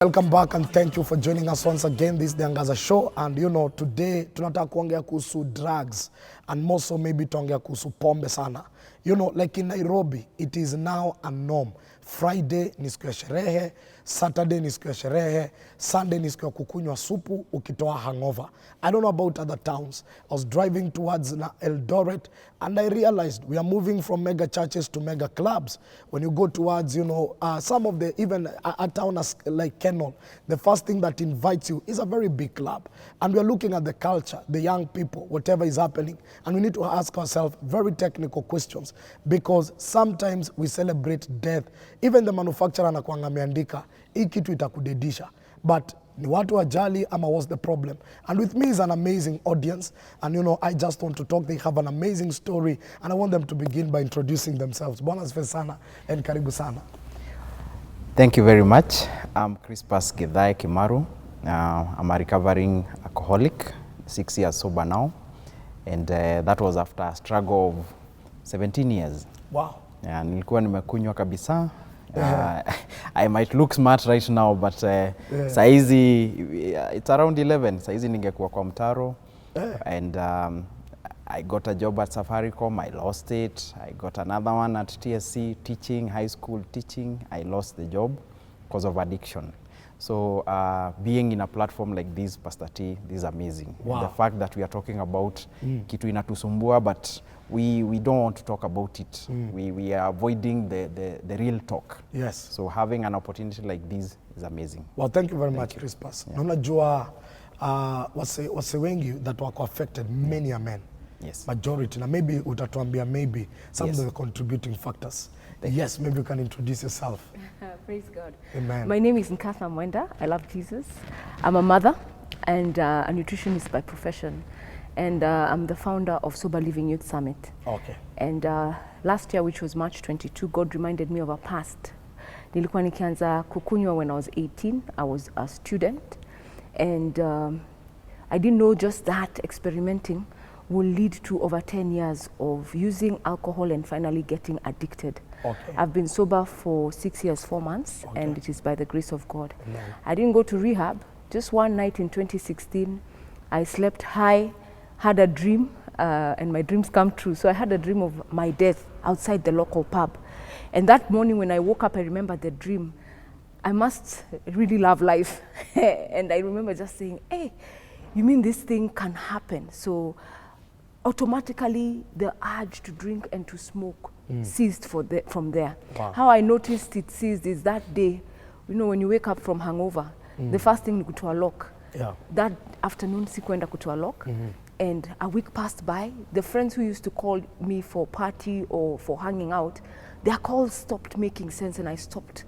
Welcome back and thank you for joining us once again. This is the Angaza show, and today tunataka kuongea kuhusu drugs and more so maybe tuongea kuhusu pombe sana. Like in Nairobi, it is now a norm. Friday ni siku ya sherehe, Saturday ni siku ya sherehe, Sunday ni siku ya kukunywa supu ukitoa hangover. I don't know about other towns. I was driving towards Eldoret and I realized we are moving from mega churches to mega clubs. When you go towards, some of the, even a town like Kenol, the first thing that invites you is a very big club. And we are looking at the culture, the young people, whatever is happening. And we need to ask ourselves very technical questions because sometimes we celebrate death. Even the manufacturer anakuanga ameandika hii kitu itakudedisha, but ni watu wajali ama what's the problem? And with me is an amazing audience, and I just want to talk. They have an amazing story and I want them to begin by introducing themselves. Bwana asifiwe sana and karibu sana. Thank you very much. I'm Crispus Githai Kimaru. I'm a recovering alcoholic, 6 years sober now, and that was after a struggle of 17 years. Wow. Nilikuwa nimekunywa kabisa. I might look smart right now, but saizi it's around 11. Saizi ningekuwa kwa mtaro. And I got a job at Safaricom. I lost it. I got another one at TSC teaching, high school teaching. I lost the job because of addiction. So being in a platform like this, Pastor T, this is amazing. Wow. The fact that we are talking about kitu inatusumbua, but we don't want to talk about it. We are avoiding the real talk. Yes. So having an opportunity like this is amazing. Well, thank you very much, Crispus. Yeah. Unajua wase wengi that were affected, many are men. Yes. Majority. Now maybe utatuambia maybe some Yes. of the contributing factors. Yes, maybe you can introduce yourself. Praise God. Amen. My name is Angaza Mwenda. I love Jesus. I'm a mother and a nutritionist by profession. And I'm the founder of Sober Living Youth Summit. Okay. And last year, which was March 22, God reminded me of a past. Nilikuwa nikianza kukunywa when I was 18. I was a student. And I didn't know just that experimenting will lead to over 10 years of using alcohol and finally getting addicted. Okay. I've been sober for 6 years, 4 months, Okay. and it is by the grace of God. Amen. I didn't go to rehab. Just one night in 2016, I slept high, had a dream, and my dreams come true. So I had a dream of my death outside the local pub. And that morning when I woke up, I remember the dream. I must really love life. And I remember just saying, hey, you mean this thing can happen? So automatically the urge to drink and to smoke ceased from there. Wow. How I noticed it ceased is that day, when you wake up from hangover, the first thing ni kutoa lock. Yeah. That afternoon sikuenda kutoa lock. And a week passed by. The friends who used to call me for party or for hanging out, their calls stopped making sense and I stopped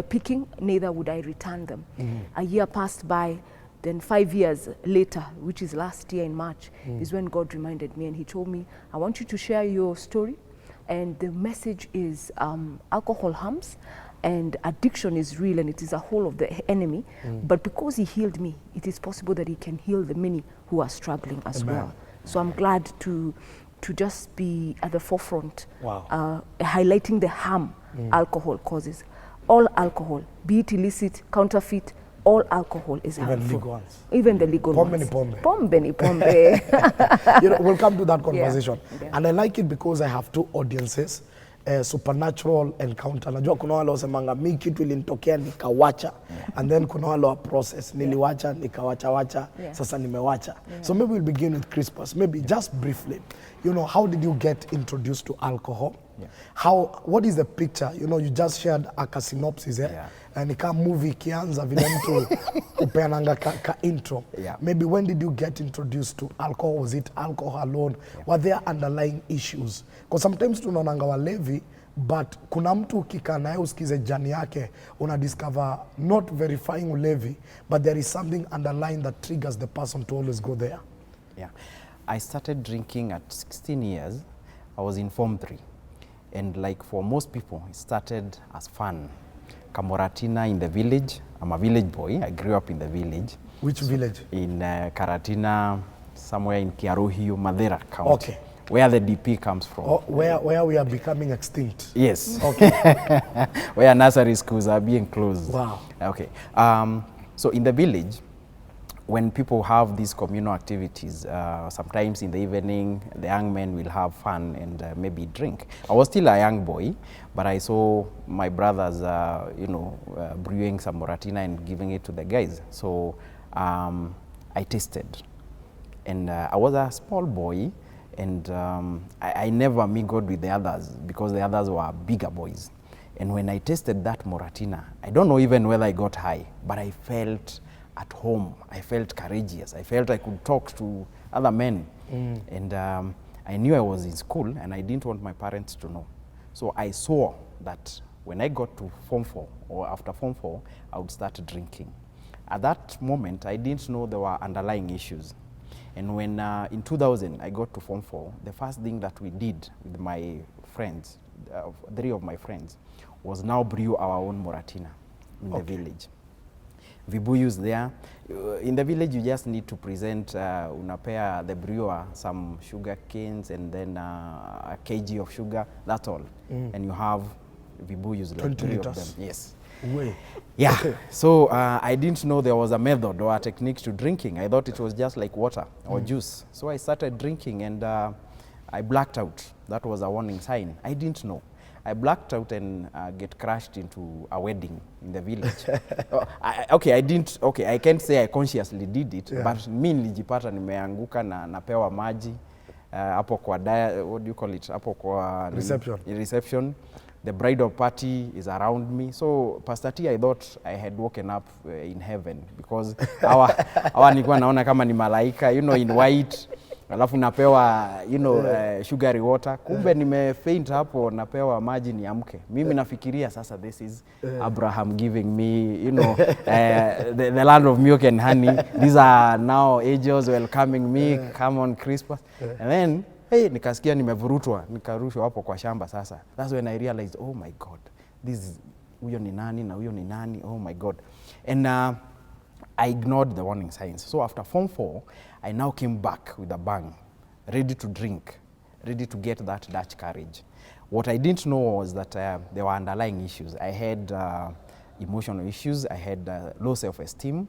picking, neither would I return them. A year passed by. Then 5 years later, which is last year in March, is when God reminded me and he told me, I want you to share your story. And the message is alcohol harms and addiction is real and it is a whole of the enemy. But because he healed me, it is possible that he can heal the many who are struggling as Amen. well. So I'm glad to just be at the forefront, Wow. highlighting the harm alcohol causes. All alcohol, be it illicit, counterfeit, all alcohol is Even harmful. legal ones. Even the legal Pombe ones. ni pombe. Pombe ni pombe. We'll come to that conversation. Yeah. And I like it because I have two audiences, supernatural encounter. Najua kuna wale wasemanga mi kitu ilinitokea nikawacha, and then kuna wale wa process niliwacha nikawacha sasa nimewacha. So maybe we'll begin with Crispus. Maybe just briefly, how did you get introduced to alcohol? Yeah. What is the picture? You just shared a synopsis, Yeah. And ika movie kianza vile mtu upeananga ka intro. Yeah. Maybe when did you get introduced to alcohol? Was it alcohol alone? Yeah. Were there underlying issues? Because sometimes tunaonanga walevi, but kuna mtu ukikaa naye usikize jani yake, una discover not verifying ulevi, but there is something underlying that triggers the person to always go there. Yeah. I started drinking at 16 years. I was in Form 3. And like for most people, it started as fun. Kamoratina in the village. I'm a village boy. I grew up in the village. Which village? In Karatina, somewhere in Kiaruhiu, Madera County. Okay. where the DP comes from. Oh, where we are becoming extinct. Yes. Okay. Where nursery schools are being closed. Wow. Okay. So in the village, when people have these communal activities, sometimes in the evening, the young men will have fun and maybe drink. I was still a young boy, but I saw my brothers, brewing some Moratina and giving it to the guys. So I tasted. And I was a small boy, and I never mingled with the others because the others were bigger boys. And when I tasted that Moratina, I don't know even whether I got high, but I felt at home. I felt courageous. I felt I could talk to other men. And I knew I was in school, and I didn't want my parents to know. So I saw that when I got to Form 4, or after Form 4, I would start drinking. At that moment, I didn't know there were underlying issues. And when in 2000 I got to Form 4, the first thing that we did with my friends, 3 of my friends, was now brew our own Moratina in the village. Vibuyus there. In the village, you just need to present, unapea the brewer some sugar canes and then a kg of sugar, that's all. And you have vibuyus, like 20 3 liters. of them. Yes. Way. Yeah, so I didn't know there was a method or a technique to drinking. I thought it was just like water or juice. So I started drinking, and I blacked out. That was a warning sign. I didn't know. I blacked out and get crashed into a wedding in the village. I can't say I consciously did it, but mi nilijipata nimeanguka na napewa maji hapo kwa what do you call it? Hapo kwa reception. The bridal party is around me. So Pastor T, I thought I had woken up in heaven because hawa nilikuwa naona kama ni malaika, in white. Alafu napewa, sugary water. Kumbe nimefaint hapo, napewa maji niamke. Mimi nafikiria sasa, this is Abraham giving me, the land of milk and honey. These are now angels welcoming me, come on Christmas. And then, nikasikia nimevurutwa, nikarushwa hapo kwa shamba sasa. That's when I realized, oh my God, huyo ni nani na huyo ni nani, oh my God. And I ignored the warning signs. So after Form 4, I now came back with a bang, ready to drink, ready to get that Dutch courage. What I didn't know was that there were underlying issues. I had emotional issues. I had low self-esteem.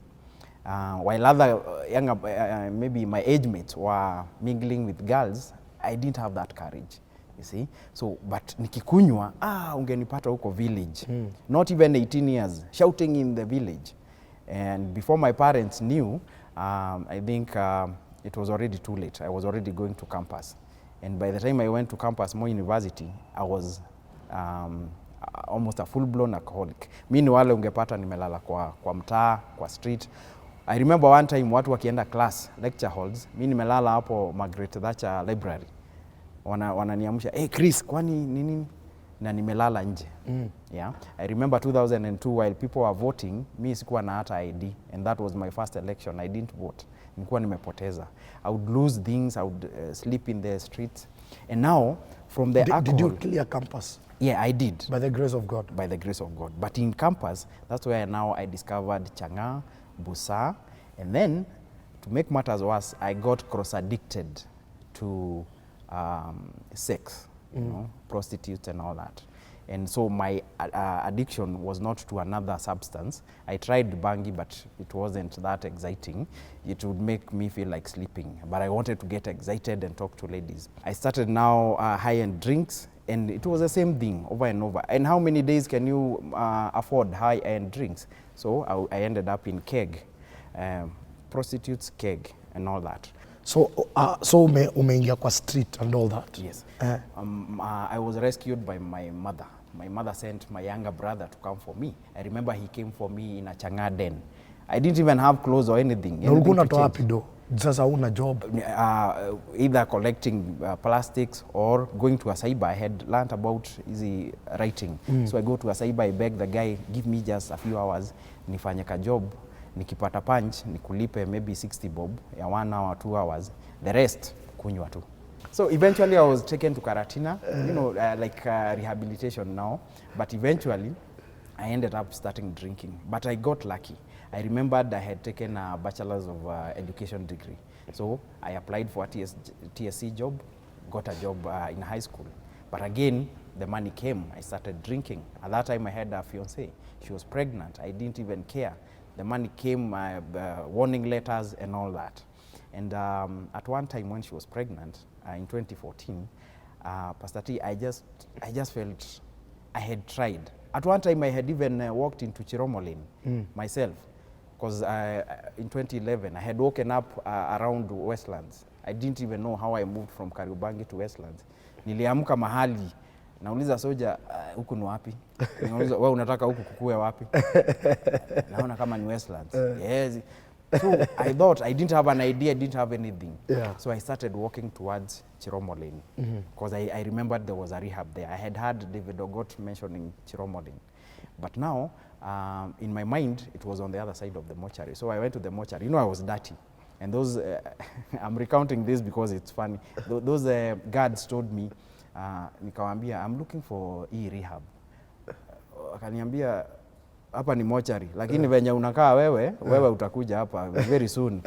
While other younger, maybe my age mates were mingling with girls, I didn't have that courage, you see. So, but nikikunywa, ungenipata huko village. Not even 18 years, shouting in the village. And before my parents knew, I think it was already too late. I was already going to campus. And by the time I went to campus, Moi University, I was almost a full-blown alcoholic. Mi ni wale ungepata nimelala kwa mtaa, kwa street. I remember one time watu wakienda class, lecture halls, mi nimelala hapo Margaret Thatcher Library. Wananiamsha, hey Chris, kwani nini? Na nimelala nje. Yeah. I remember 2002 while people were voting, mi sikuwa na hata ID, and that was my first election. I didn't vote. Nilikuwa nimepoteza. I would lose things, I would sleep in the streets. And now from the alcohol, did you clear campus? Yeah, I did. By the grace of God. By the grace of God. But in campus, that's where now I discovered Changa, Busa, and then to make matters worse, I got cross-addicted to sex, prostitutes and all that. And so my addiction was not to another substance. I tried bangi, but it wasn't that exciting. It would make me feel like sleeping. But I wanted to get excited and talk to ladies. I started now high-end drinks, and it was the same thing over and over. And how many days can you afford high-end drinks? So I ended up in keg, prostitutes, keg, and all that. So umeingia kwa street and all that? Yes. I was rescued by my mother. My mother sent my younger brother to come for me. I remember he came for me in a Changa den. I didn't even have clothes or anything. Na ulikuwa unatoa wapi do? Sasa una job? Either collecting plastics or going to a cyber. I had learned about easy writing. So I go to a cyber, I beg the guy, give me just a few hours, nifanye ka job, nikipata punch, nikulipe maybe 60 bob, ya 1 hour, 2 hours. The rest, kunywa tu. So eventually I was taken to Karatina, like rehabilitation now. But eventually I ended up starting drinking. But I got lucky. I remembered I had taken a bachelor's of education degree. So I applied for a TSC job, got a job in high school. But again, the money came. I started drinking. At that time, I had a fiancée. She was pregnant. I didn't even care. The money came, warning letters and all that. And at one time when she was pregnant, in 2014, Pastor T, I just felt I had tried. At one time, I had even walked into Chiromolin myself, because in 2011, I had woken up around Westlands. I didn't even know how I moved from Kariobangi to Westlands. Niliamka mahali, nauliza soja, huku ni wapi? Nauliza, wewe unataka huku kukue wapi? Naona kama ni Westlands. Yes. So I thought, I didn't have an idea, I didn't have anything. Yeah. So I started walking towards Chiromolin, because I remembered there was a rehab there. I had heard David Ogot mentioning Chiromolin. But now, in my mind, it was on the other side of the mortuary. So I went to the mortuary. You know, I was dirty. And those, I'm recounting this because it's funny. Those guards told me, nikawambia, I'm looking for rehab. Akaniambia, hapa ni mortuary, lakini venye unakaa wewe utakuja hapa very soon.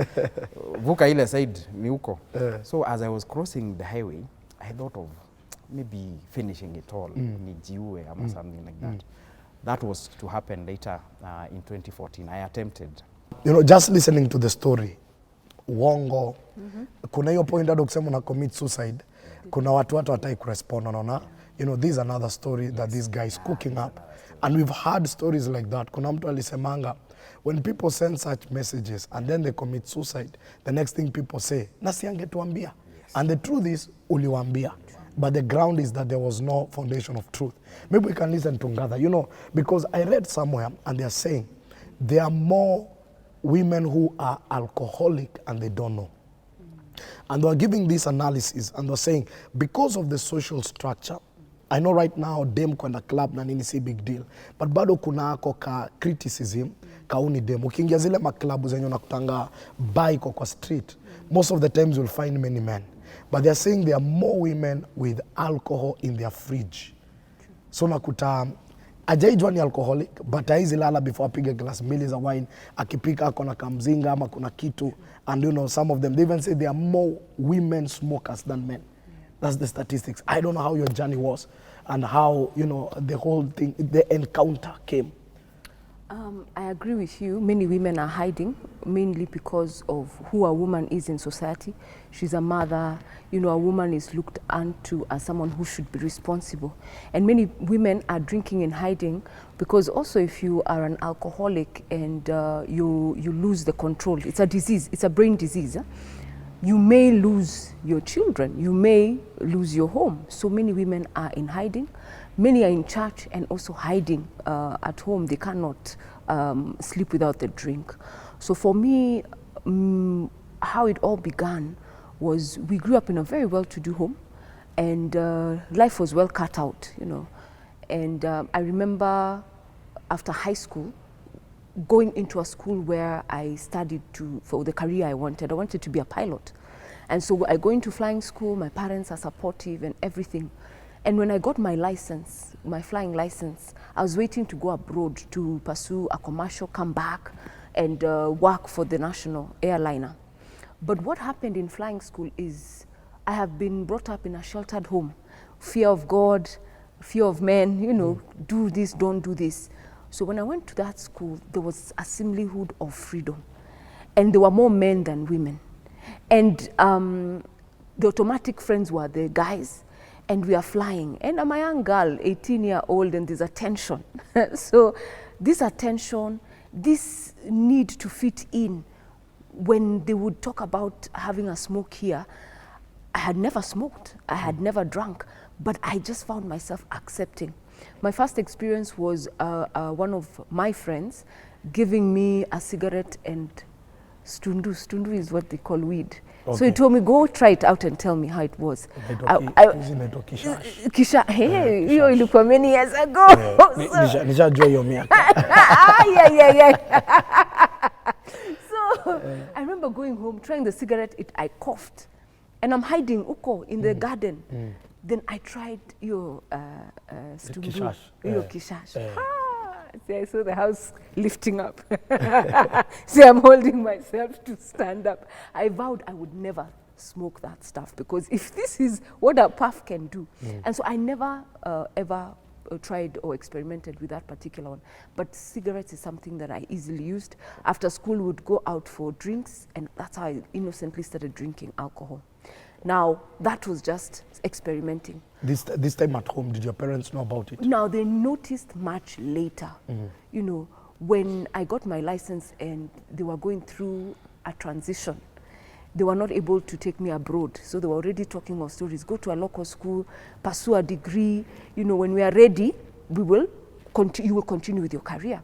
Vuka ile side ni huko. So as I was crossing the highway, I thought of maybe finishing it all, nijiue ama something like that. That was to happen later in 2014. I attempted. You know, just listening to the story, uongo, kuna hiyo point hado kusema una commit suicide, kuna watu watai kurespond, unaona. You know, this is another story that this guy is cooking up. And we've heard stories like that. Kuna mtu alisemanga, when people send such messages and then they commit suicide, the next thing people say, nasi angetuambia. And the truth is, uliwambia. But the ground is that there was no foundation of truth. Maybe we can listen to Angaza, you know, because I read somewhere and they are saying there are more women who are alcoholic and they don't know. And they are giving this analysis and they are saying because of the social structure, I know right now dem kwenda club na nini si big deal, but bado kuna ako ka criticism kauni dem. Ukiingia zile maklabu zenye unakutanga bike kwa street, most of the times you'll find many men. But they're saying there are more women with alcohol in their fridge. So nakuta ajaijwa ni alcoholic, but haizi lala before apige glass mbili za wine, akipika ako na kamzinga ama kuna kitu. And you know, some of them, they even say there are more women smokers than men. That's the statistics. I don't know how your journey was and how, you know, the whole thing, the encounter came. I agree with you. Many women are hiding, mainly because of who a woman is in society. She's a mother. You know, a woman is looked unto as someone who should be responsible. And many women are drinking and hiding because also if you are an alcoholic and you lose the control, it's a disease, it's a brain disease. You may lose your children, you may lose your home. So many women are in hiding. Many are in church and also hiding at home. They cannot sleep without the drink. So for me, how it all began was we grew up in a very well-to-do home and life was well cut out, you know. And I remember after high school, going into a school where I studied for the career I wanted. I wanted to be a pilot. And so I go into flying school, my parents are supportive and everything. And when I got my license, my flying license, I was waiting to go abroad to pursue a commercial, come back and work for the national airliner. But what happened in flying school is I have been brought up in a sheltered home. Fear of God, fear of men, you know, do this, don't do this. So when I went to that school, there was a assemblyhood of freedom. And there were more men than women. And the automatic friends were the guys. And we are flying. And I'm a young girl, 18-year-old, and there's a tension. So this attention, this need to fit in, when they would talk about having a smoke here, I had never smoked, I had never drunk, but I just found myself accepting. My first experience was one of my friends giving me a cigarette and stundu. Stundu is what they call weed. Okay. So he told me, go try it out and tell me how it was. Kisha, hey, hiyo ilikuwa many years ago. Nishajua hiyo miaka. Yeah. So I remember going home, trying the cigarette, I coughed. And I'm hiding uko in the garden. Then I tried your stundu, your kishash. See, I saw the house lifting up. See, I'm holding myself to stand up. I vowed I would never smoke that stuff, because if this is what a puff can do. And so I never ever tried or experimented with that particular one. But cigarettes is something that I easily used. After school, would go out for drinks, and that's how I innocently started drinking alcohol. Now, that was just experimenting. This time at home, did your parents know about it? Now, they noticed much later. You know, when I got my license and they were going through a transition, they were not able to take me abroad. So they were already talking of stories. Go to a local school, pursue a degree. You know, when we are ready, you will continue with your career.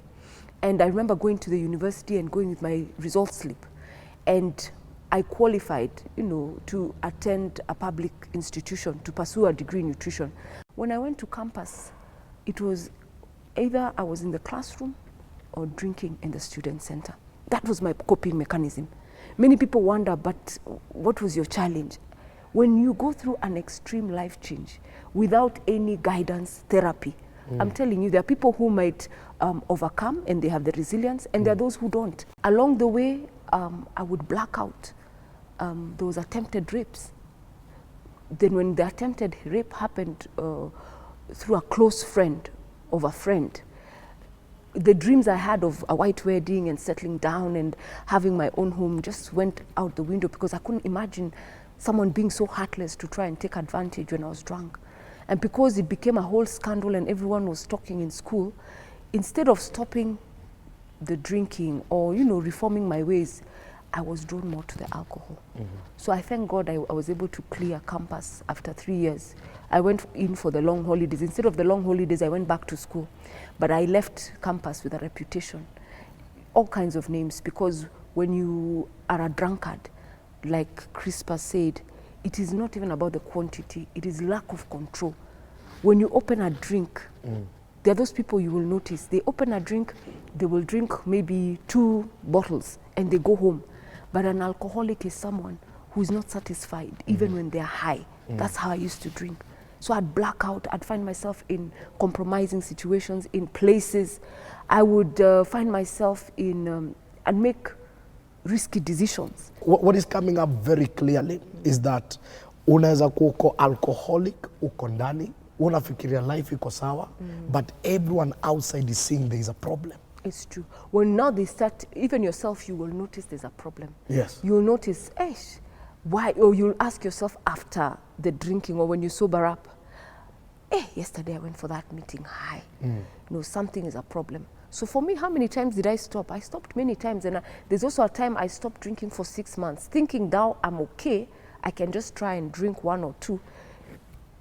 And I remember going to the university and going with my results slip. And I qualified, you know, to attend a public institution to pursue a degree in nutrition. When I went to campus, it was either I was in the classroom or drinking in the student center. That was my coping mechanism. Many people wonder, but what was your challenge? When you go through an extreme life change without any guidance therapy, I'm telling you, there are people who might overcome and they have the resilience, and there are those who don't. Along the way, I would black out. There was attempted rapes. Then when the attempted rape happened through a close friend of a friend, the dreams I had of a white wedding and settling down and having my own home just went out the window, because I couldn't imagine someone being so heartless to try and take advantage when I was drunk. And because it became a whole scandal and everyone was talking in school, instead of stopping the drinking or, you know, reforming my ways, I was drawn more to the alcohol. So I thank God I was able to clear campus after 3 years. I went in for the long holidays. Instead of the long holidays, I went back to school. But I left campus with a reputation, all kinds of names, because when you are a drunkard, like Crispa said, it is not even about the quantity, it is lack of control. When you open a drink, there are those people you will notice, they open a drink, they will drink maybe 2 bottles and they go home. But an alcoholic is someone who is not satisfied even when they're high. That's how I used to drink. So I'd black out, I'd find myself in compromising situations, in places. I would find myself in, and make risky decisions. What is coming up very clearly is that unaweza kuwa uko alcoholic, uko ndani, unafikiria life iko sawa, but everyone outside is seeing there is a problem. It's true. When now they start, even yourself, you will notice there's a problem. Yes. You'll notice, why? Or you'll ask yourself after the drinking or when you sober up, yesterday I went for that meeting high. You know, something is a problem. So for me, how many times did I stop? I stopped many times. And there's also a time I stopped drinking for 6 months, thinking now I'm okay, I can just try and drink 1 or 2.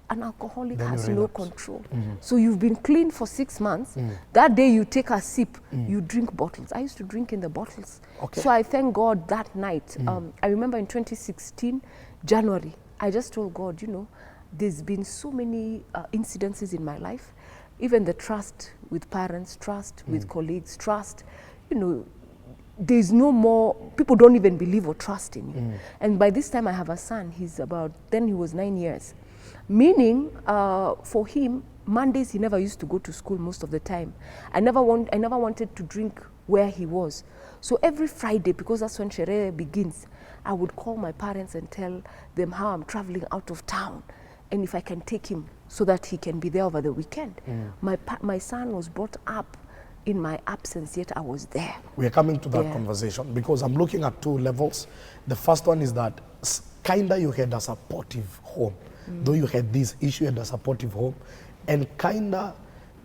An alcoholic has no control. So you've been clean for 6 months. That day you take a sip, you drink bottles. I used to drink in the bottles. Okay. So I thank God that night. I remember in 2016, January, I just told God, you know, there's been so many incidences in my life, even the trust with parents, trust with colleagues, trust, you know, there's no more, people don't even believe or trust in you. And by this time I have a son, then he was 9 years. Meaning, for him, Mondays he never used to go to school most of the time. I never wanted to drink where he was. So every Friday, because that's when Sherehe begins, I would call my parents and tell them how I'm traveling out of town and if I can take him so that he can be there over the weekend. My son was brought up in my absence, yet I was there. We are coming to that conversation because I'm looking at 2 levels. The first one is that kinda you had a supportive home. Though you had this issue, you had a supportive home, and kinda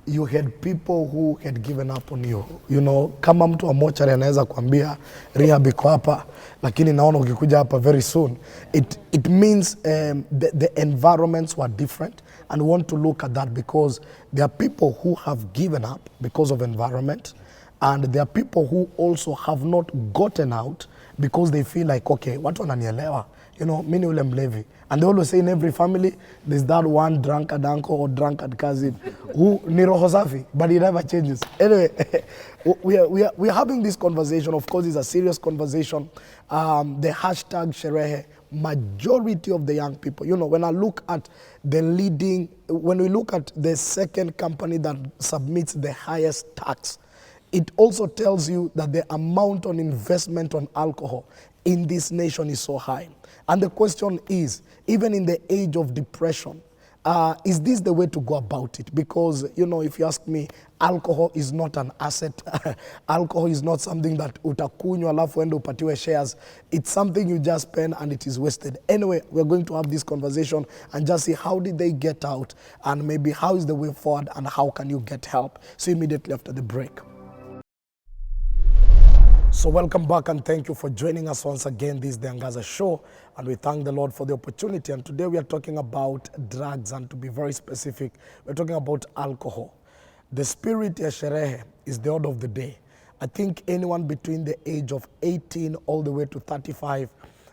you had people who had given up on you. You know, kama mtu wa mochari anaweza kuambia rehab iko hapa, lakini naona ukikuja hapa very soon. It means the environments were different, and we want to look at that because there are people who have given up because of environment, and there are people who also have not gotten out because they feel like, okay, watu wananielewa. You know, mimi ule mlevi. And they always say in every family, there's that one drunkard uncle or drunkard cousin who ni roho safi, but it never changes. Anyway, we are having this conversation. Of course, it's a serious conversation. The hashtag Sherehe, majority of the young people, you know, when I look at when we look at the second company that submits the highest tax it also tells you that the amount on investment on alcohol in this nation is so high. And the question is, even in the age of depression, is this the way to go about it? Because, you know, if you ask me, alcohol is not an asset. Alcohol is not something that utakunywa alafu ende upatiwe shares. It's something you just spend and it is wasted. Anyway, we're going to have this conversation and just see how did they get out and maybe how is the way forward and how can you get help. So immediately after the break. So welcome back and thank you for joining us once again. This is the Angaza show and we thank the Lord for the opportunity. And today we are talking about drugs, and to be very specific, we're talking about alcohol. The spirit ya sherehe is the order of the day. I think anyone between the age of 18 all the way to 35,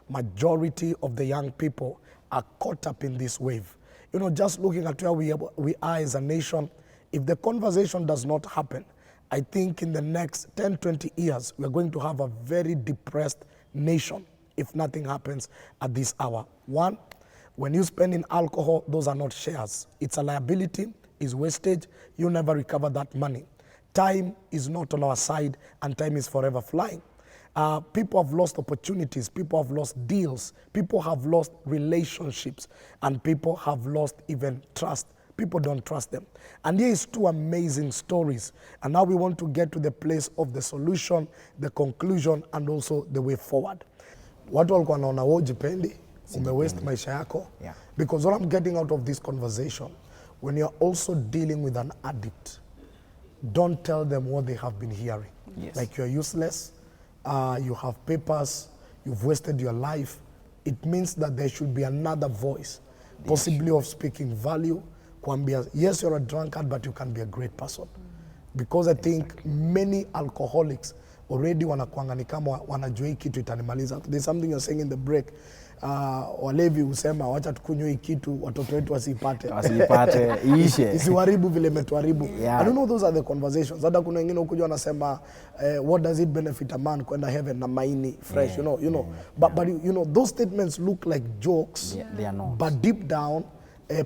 majority of the young people are caught up in this wave. You know, just looking at where we are as a nation, if the conversation does not happen, I think in the next 10, 20 years, we're going to have a very depressed nation if nothing happens at this hour. One, when you spend in alcohol, those are not shares. It's a liability, it's wastage, you never recover that money. Time is not on our side and time is forever flying. People have lost opportunities, people have lost deals, people have lost relationships, and people have lost even trust. People don't trust them. And here is two amazing stories. And now we want to get to the place of the solution, the conclusion, and also the way forward. Watu walikuwa wanaona wewe jipendi, umewaste maisha yako. Yeah. Because what I'm getting out of this conversation, when you're also dealing with an addict, don't tell them what they have been hearing. Yes. Like you're useless, you have papers, you've wasted your life. It means that there should be another voice, possibly of speaking value. Yes, you're a drunkard, but you can be a great person. Because I think many alcoholics already wanakuanga ni kama wanajua hii kitu itanimaliza. There's something you're saying in the break. Walevi husema wacha tukunywe hii kitu watoto wetu wasipate. Wasipate, iishe. Isiwaribu vile metuharibu. Yeah. I don't know, those are the conversations. Hata kuna wengine ukujua wanasema what does it benefit a man kwenda heaven na maini fresh, Yeah. you know. But you know, those statements look like jokes. Yeah, they are not. But deep down,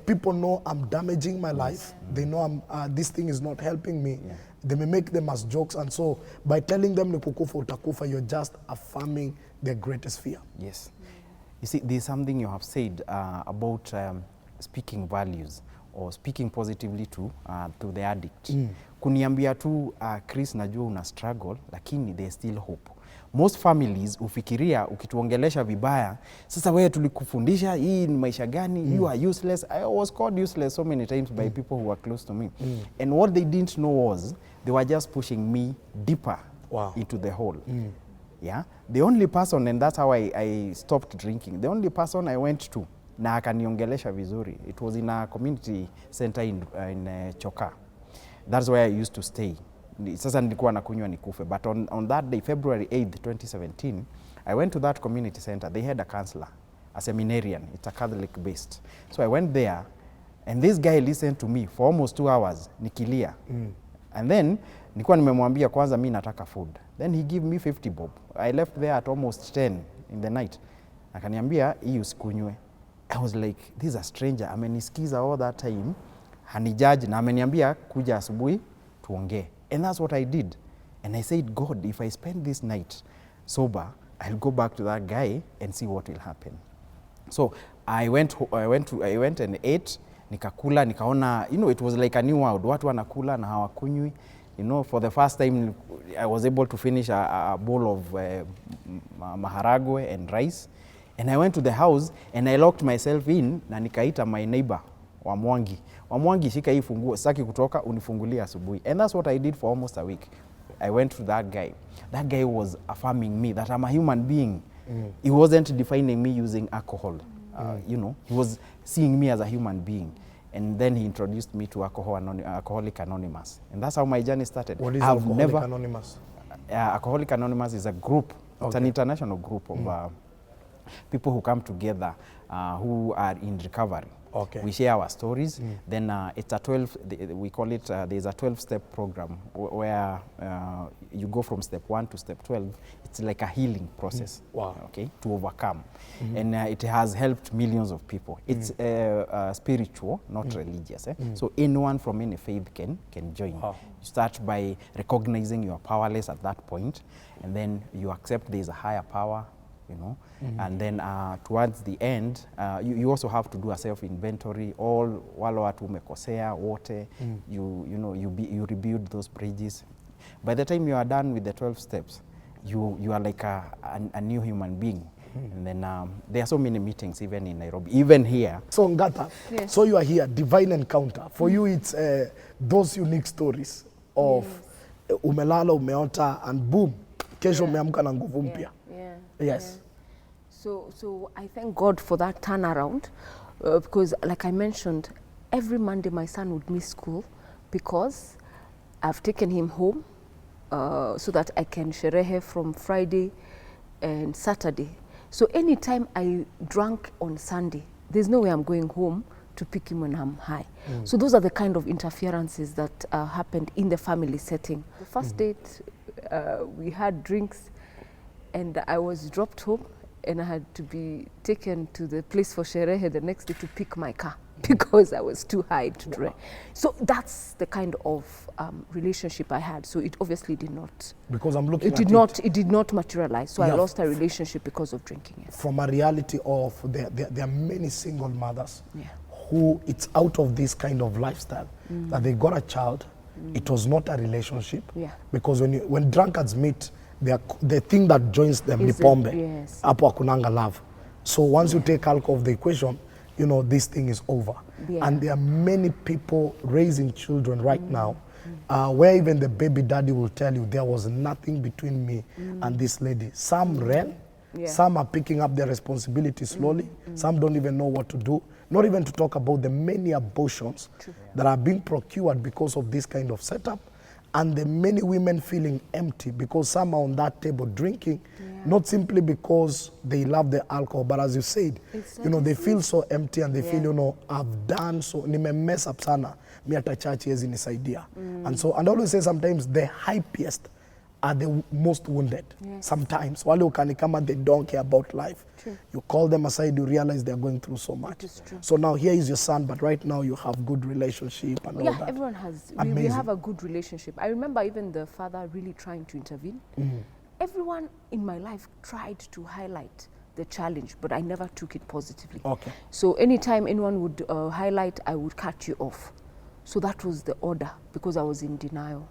people know I'm damaging my life. They know this thing is not helping me. Yeah. They may make them as jokes, and so by telling them nikukufa utakufa, you're just affirming their greatest fear. Yes. You see, there's something you have said about speaking values or speaking positively to the addict. Kuniambia tu Chris, najua una struggle, lakini there's still hope. Most families ufikiria ukituongelesha vibaya, sasa wewe tulikufundisha hii ni maisha gani, you are useless. I was called useless so many times by people who were close to me. And what they didn't know was they were just pushing me deeper into the hole. Yeah, the only person, and that's how I stopped drinking, the only person I went to na akaniongelesha vizuri, it was in a community center in Choka. That's where I used to stay. Sasa nilikuwa nakunywa nikufe. But on that day, February 8th, 2017, I went to that community center. They had a counselor, a seminarian. It's a Catholic based. So I went there and this guy listened to me for almost 2 hours, nikilia. And then nilikuwa nimemwambia kwanza mimi nataka food. Then he gave me 50 bob. I left there at almost 10 in the night. Akaniambia hii usikunywe. I was like, this is a stranger. Amenisikiza all that time. Hanijudge na ameniambia kuja asubuhi tuongee. And that's what I did. And I said, God, if I spend this night sober, I'll go back to that guy and see what will happen. So I went and ate, nikakula, nikaona, you know, it was like a new world. Watu wanakula na hawakunywi. You know, for the first time, I was able to finish a bowl of maharagwe and rice. And I went to the house and I locked myself in na nikaita my neighbor, Wamwangi, shika hii funguo, saki kutoka, unifungulia asubuhi. And that's what I did for almost a week. I went to that guy. That guy was affirming me that I'm a human being. He wasn't defining me using alcohol. You know, he was seeing me as a human being. And then he introduced me to Alcoholic Anonymous. And that's how my journey started. What is Alcoholic Anonymous? Alcoholic Anonymous is a group. It's an international group of people who come together who are in recovery. Okay. We share our stories. Then it's a 12, we call it, there's a 12-step program where you go from step 1 to step 12. It's like a healing process, Wow. okay, to overcome. And it has helped millions of people. It's spiritual, not religious. So anyone from any faith can join. Wow. You start by recognizing you are powerless at that point, and then you accept there is a higher power, you know, and then towards the end, you also have to do a self-inventory. All wale watu umekosea wote, you rebuild those bridges. By the time you are done with the 12 steps, you are like a new human being. And then there are so many meetings even in Nairobi, even here. So Ngata, Yes. so you are here, divine encounter. For you, it's those unique stories of umelala, umeota, and boom, kesho umeamka na nguvu mpya. Yeah. Yes. So I thank God for that turnaround because, like I mentioned, every Monday my son would miss school because I've taken him home so that I can sherehe from Friday and Saturday. So anytime I drank on Sunday, there's no way I'm going home to pick him when I'm high. So those are the kind of interferences that happened in the family setting. The first date, we had drinks and I was dropped home and I had to be taken to the place for sherehe the next day to pick my car because I was too high to drink. So that's the kind of relationship I had. So it obviously did not. Because I'm looking It did not materialize. So I lost a relationship because of drinking. Yes. from a reality of there are many single mothers Yeah. who it's out of this kind of lifestyle that they got a child. It was not a relationship. Yeah. Because when drunkards meet, the thing that joins them ni Is it- pombe. yes. Hapo hakunanga love. So once you take alcohol of the equation, you know this thing is over. Yeah. And there are many people raising children right now where even the baby daddy will tell you there was nothing between me and this lady. Some ran, Yeah. some are picking up their responsibility slowly, some don't even know what to do. Not even to talk about the many abortions that are being procured because of this kind of setup, and the many women feeling empty because some are on that table drinking, not simply because they love the alcohol, but as you said, they feel so empty and they feel, I've done so, mess up sana, mi hata church hezi nisaidia. And so, and I always say sometimes the happiest are the most wounded. Yes. Sometimes, wale ukanikama, they don't care about life. True. You call them aside, you realize they're going through so much. It is true. So now here is your son, but right now you have good relationship and all Yeah, that. everyone has. We Amazing. have a good relationship. I remember even the father really trying to intervene. Everyone in my life tried to highlight the challenge, but I never took it positively. Okay. So anytime anyone would highlight, I would cut you off. So that was the order because I was in denial.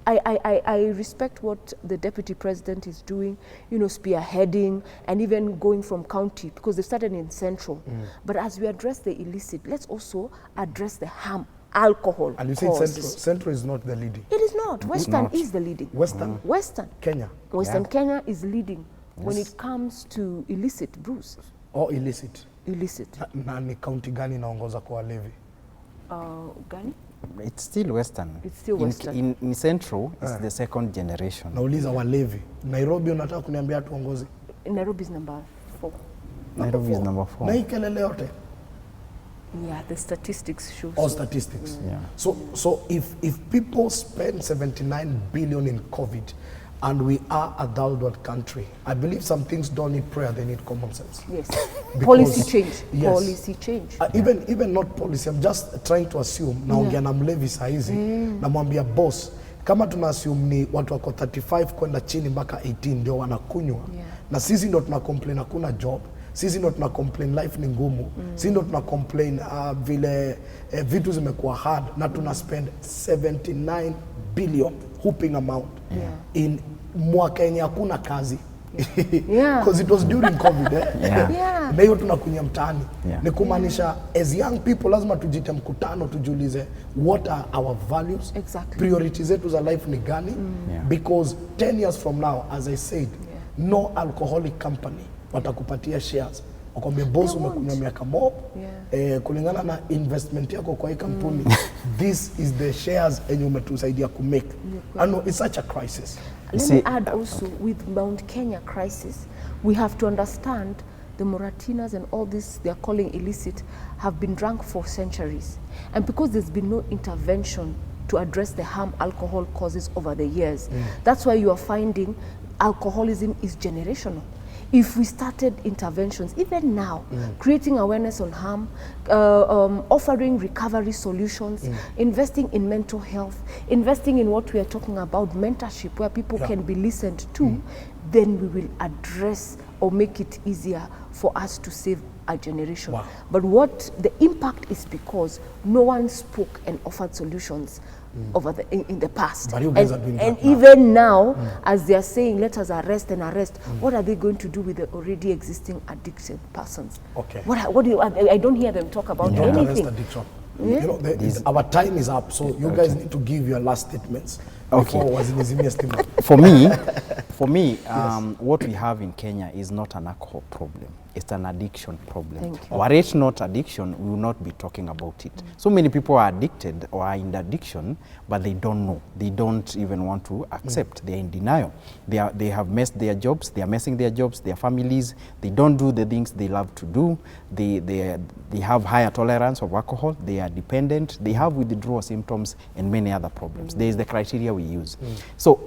I respect what the deputy president is doing, spearheading and even going from county because they started in central. But as we address the illicit, let's also address the harm alcohol And you say causes. Central is not the leading. It is not. Western is the leading. Western? Kenya? Western Kenya is leading when it comes to illicit brews. Or illicit? Illicit. Na ni county gani inaongoza kwa walevi? Gani? It's still Western. It's still Western. In Central, it's the second generation. Nauliza walevi. Nairobi unataka kuniambia tuongozi? Nairobi is number 4. Nairobi is number 4. Na hii kelele yote? Yeah, the statistics show. All so. statistics. Yeah. So if people spend 79 billion in COVID and we are a third world country, I believe some things don't need prayer, they need common sense. Yes. Because- Policy change. Yes. Policy change. Even not policy, I'm just trying to assume, naongea na mlevi saizi, namwambia boss, kama tuna assume ni watu wako 35 kwenda chini mpaka 18 ndio wanakunywa, na sisi ndo tuna complain hakuna job, sisi ndo tuna complain life ni ngumu, sisi ndo tuna complain vile vitu zimekuwa hard, na tuna spend 79 billion whooping amount in mwaka yenye hakuna kazi. Because it was during COVID, na hiyo tunakunya mtaani. Ni kumaanisha as young people lazima tujite mkutano tujiulize what are our values, Exactly. priorities zetu za life ni gani, because 10 years from now, as I said, no alcoholic company watakupatia shares. Wakwambia boss umekunywa miaka mob, kulingana na investment yako kwa hii kampuni, this is the shares enye umetusaidia kumake. I know it's such a crisis. Let me add also with Mount Kenya crisis, we have to understand the Moratinas and all this they're calling illicit have been drunk for centuries. And because there's been no intervention to address the harm alcohol causes over the years, that's why you are finding alcoholism is generational. If we started interventions, even now, creating awareness on harm, offering recovery solutions, investing in mental health, investing in what we are talking about, mentorship, where people can be listened to, then we will address or make it easier for us to save a generation. Wow. But what the impact is because no one spoke and offered solutions over in the past. But you guys are doing and that now. even now, as they are saying, let us arrest and arrest, what are they going to do with the already existing addicted persons? Okay. What do you, I don't hear them talk about Don't arrest anything. addiction. You know, our time is up, so you guys need to give your last statements. Okay. Before Wazimizimi estimate. For me, what we have in Kenya is not an alcohol problem. It's an addiction problem. Thank you. Were it not addiction, we will not be talking about it. So many people are addicted or are in addiction, but they don't know. They don't even want to accept. They're in denial. They have messed their jobs. They are messing their jobs, their families. They don't do the things they love to do. They have higher tolerance of alcohol. They are dependent. They have withdrawal symptoms and many other problems. There is the criteria we use. So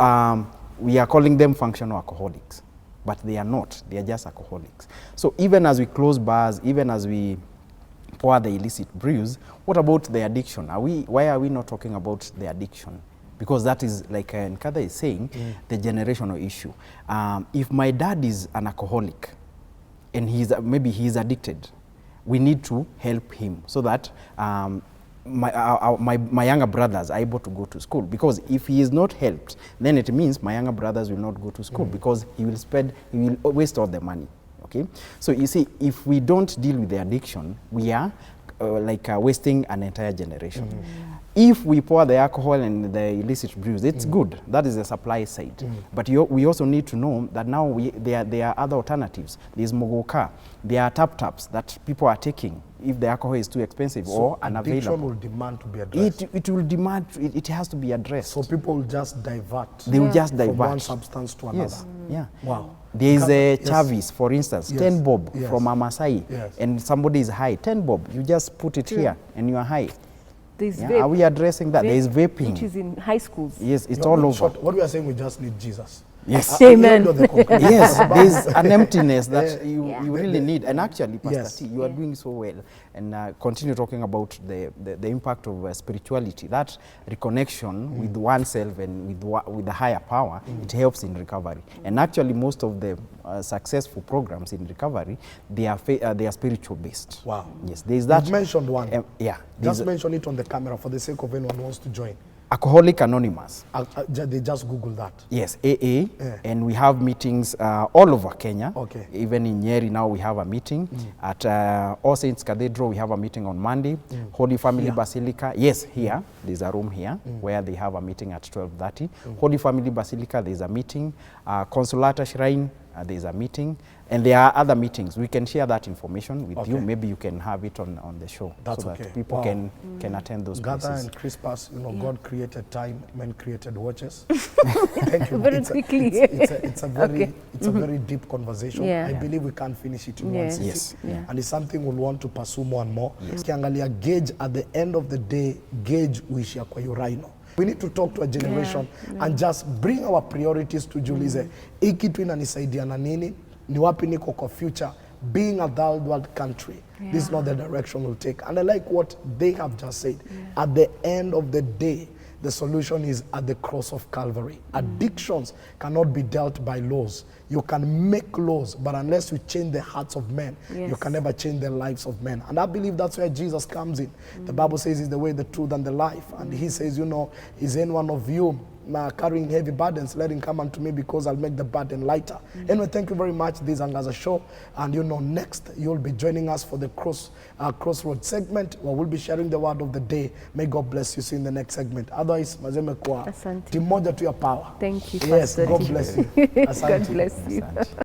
we are calling them functional alcoholics, but they are not. They are just alcoholics. So even as we close bars, even as we pour the illicit brews, what about the addiction? Why are we not talking about the addiction? Because that is, like Nkada is saying, the generational issue. If my dad is an alcoholic and maybe he's addicted, we need to help him so that my younger brothers are able to go to school, because if he is not helped, then it means my younger brothers will not go to school because he will waste all the money. Okay, so you see, if we don't deal with the addiction, we are wasting an entire generation. If we pour the alcohol and the illicit brews, it's good. That is the supply side. But we also need to know that now there are other alternatives. There's mogoka. There are tap-taps that people are taking if the alcohol is too expensive or unavailable. Addiction will demand to be addressed. It will demand, it has to be addressed. So people will just divert. They will just divert. From one substance to another. Yes. Yeah. Wow. There is a Yes. Chavis, for instance, Yes. 10 bob Yes. from a Masai, Yes. and somebody is high. 10 bob, you just put it here and you are high. There's Yeah. vape. Are we addressing that? There is vaping. Which is in high schools. Yes, it's No, all no, over. short, what we are saying, we just need Jesus. Yes. Amen. You know the conclusion. Yes, there's an emptiness that you really need. And actually, Pastor Yes. T, you are doing so well. And continue talking about the impact of spirituality. That reconnection with oneself and with the higher power, it helps in recovery. And actually, most of the successful programs in recovery, they are spiritual based. Wow. Yes, there is that. You've mentioned one. Yeah. Just mention it on the camera for the sake of anyone who wants to join. Alcoholic Anonymous. They just Google that. Yes, AA, and we have meetings all over Kenya. Okay. Even in Nyeri now we have a meeting. At All Saints Cathedral we have a meeting on Monday. Holy Family Basilica, yes, here, there's a room here where they have a meeting at 12:30. Holy Family Basilica, there's a meeting. Consolata Shrine, there's a meeting. And there are other meetings. We can share that information with you. Maybe you can have it on the show. That's so okay. that people can attend those Gather places. and Crispus, God created time, men created watches. Thank you. Very quickly. It's a very deep conversation. Yeah. I believe we can't finish it in one Yes. sitting. Yes. Yeah. And it's something we'll want to pursue more and more. Ukiangalia gauge, at the end of the day, gauge uishia kwa urino. We need to talk to a generation and just bring our priorities to Julize. Hii kitu inanisaidia na nini? Ni wapi niko kwa future? Being a third world country, this is not the direction we'll take. And I like what they have just said. At the end of the day, the solution is at the cross of Calvary. Addictions cannot be dealt by laws. You can make laws, but unless you change the hearts of men, you can never change the lives of men. And I believe that's where Jesus comes in. The Bible says he's the way, the truth, and the life. And he says, is any one of you carrying heavy burdens, let him come unto me because I'll make the burden lighter. Anyway, thank you very much. This is Angaza Show. And next you'll be joining us for the Crossroad segment where we'll be sharing the word of the day. May God bless you. See you in the next segment. Otherwise, mazeme kwa Asante. timoja to your power. Thank you, Yes, Pastor God T. bless you. God Asante. bless you. Asante.